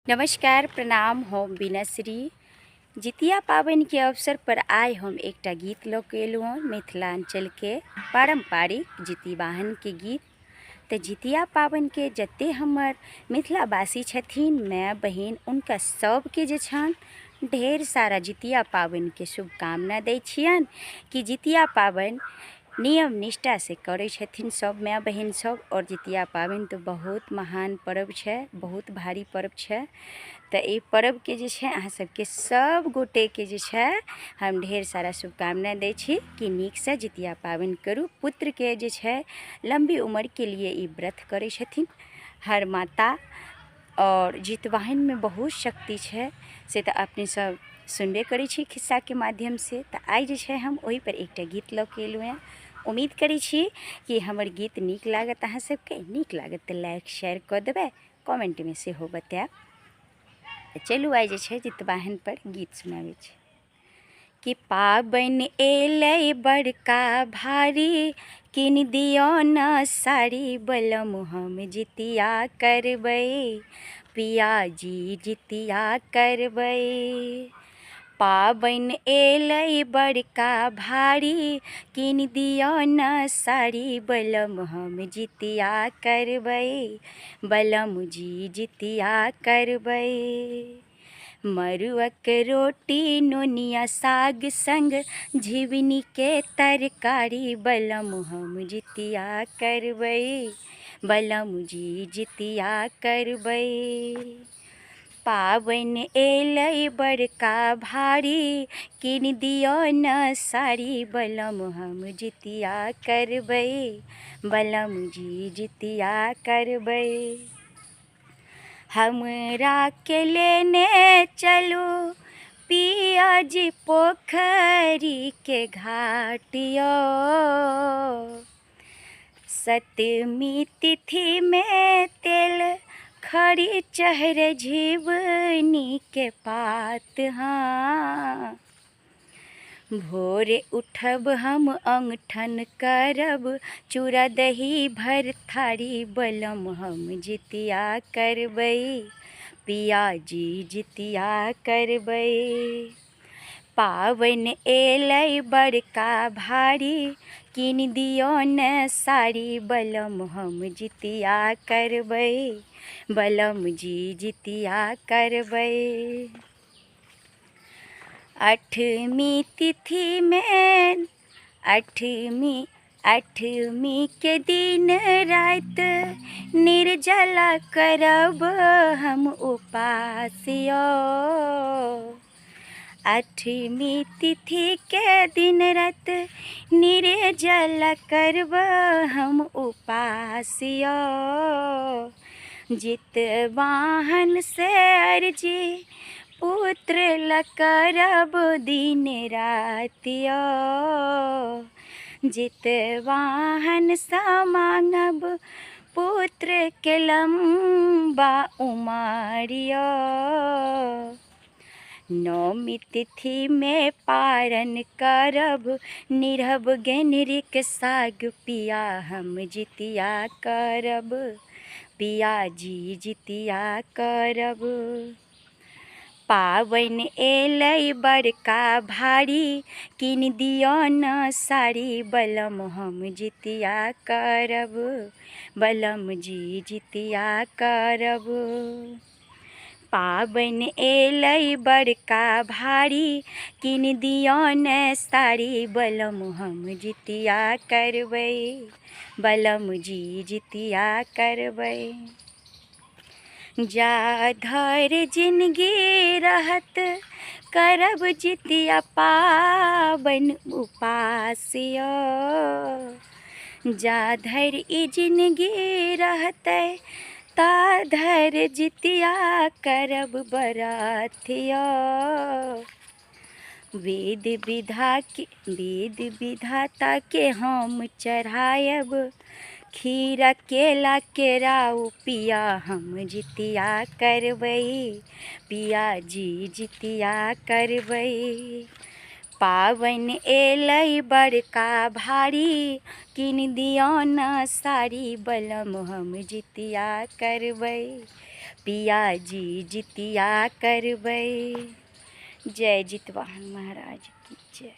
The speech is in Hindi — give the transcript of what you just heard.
नमस्कार, प्रणाम। हम बीनाश्री जितिया पाबनि के अवसर पर आइ हम एकटा गीत लऽ के एलहुँ मिथिलांचल के पारंपरिक जितिवाहन के गीत। तऽ जितिया पाबनि के जते हमर मिथिलावासी छथिन माय बहिन हुनका सबके जे छनि ढेर सारा जितिया पाबनि के शुभकामना दै छियनि कि जितिया पाबनि नियम निष्ठा से करै छथिन सब माय बहिन सब। और जितिया पाबनि तो बहुत महान पर्व छै, बहुत भारी पर्व छै। तऽ ई पर्व के जे छै अहाँ सबके सब गोटे के जे छै हम ढेर सारा शुभकामना दै छी कि नीक से जितिया पाबनि करू। पुत्र के जे छै लंबी उम्र के लिए ई व्रत करै छथिन हर माता। और जितवाहन में बहुत शक्ति छै से तऽ अपने सब सुनबे करै छी खिस्सा के माध्यम से। तऽ आइ जे छै हम ओहि पर एकटा गीत लऽ के एलहुँ हैं। उम्मीद करै छी कि हमर गीत नीक लागत अहाँ सबके। नीक लागत तऽ लाइक शेयर कऽ देबै, कमेंट में सेहो बतायब। चलू आइ जे छै जितवाहन पर गीत सुनाबै छी कि पाबनि एलै बड़का भारी किन दियौ न साड़ी बलम हम जितिया करबै पियाजी जितिया करबै। पाबनि एलै बड़का भारी किन दियौ न साड़ी बलम हम जितिया करबै बलम जी जितिया करबै। मड़ुआक रोटी नोनिया साग संग झिबनी के तरकारी बलम हम जितिया करबै बलम जी जितिया करबै। पाबनि एलै बड़का भारी किन दियौ न साड़ी बलम हम जितिया करबै बलम जी जितिया करबै। हमरा के लेने चलू पिया जी पोखरी के घाट यौ सतमी तिथि में तेल खड़ी चढ़ झिबनी के पात। हाँ भोरे उठब हम अंगठन करब चूड़ा दही भर थारी बलम हम जितिया करबै पियाजी जितिया करबै। पाबनि एलै बड़का भारी किन दियौ न साड़ी बलम हम जितिया करबै बलम जी जितिया करबै। अठमी तिथि में अठमी के दिन रात निर्जला करब हम उपास यौ। अठमी तिथि के दिन रात निर्जला करब हम उपास यौ। जितवाहन से अर्जी पुत्र ल करब दिन रात यौ। जितवाहन सा मांगब पुत्र के लंबा उमर यौ। नौमी तिथि में पारण करब निरहब गेनरिक साग पिया हम जितिया करब पियाजी जितिया करब। पाबनि एलै बड़का भारी किन दियौ न साड़ी बलम हम जितिया करब बलम जी जितिया करब। पाबनि एलै बड़का भारी किन दियौ न साड़ी बलम हम जितिया करबै बलम जी जितिया करबै। जा धर जिंदगी रहत करब जितिया पाबनि उपास यौ। जा धर ई जिंदगी रहतै ता धर जितिया करब बरत यौ। वेद विधाता के हम चढ़ायब खीरा केला केराउ पिया हम जितिया करबै पियाजी जितिया करबै। पाबनि एलै बड़का भारी किन दियौ न साड़ी बलम हम जितिया करबै पिया जी जितिया करबै। जय जितवाहन महाराज की जय।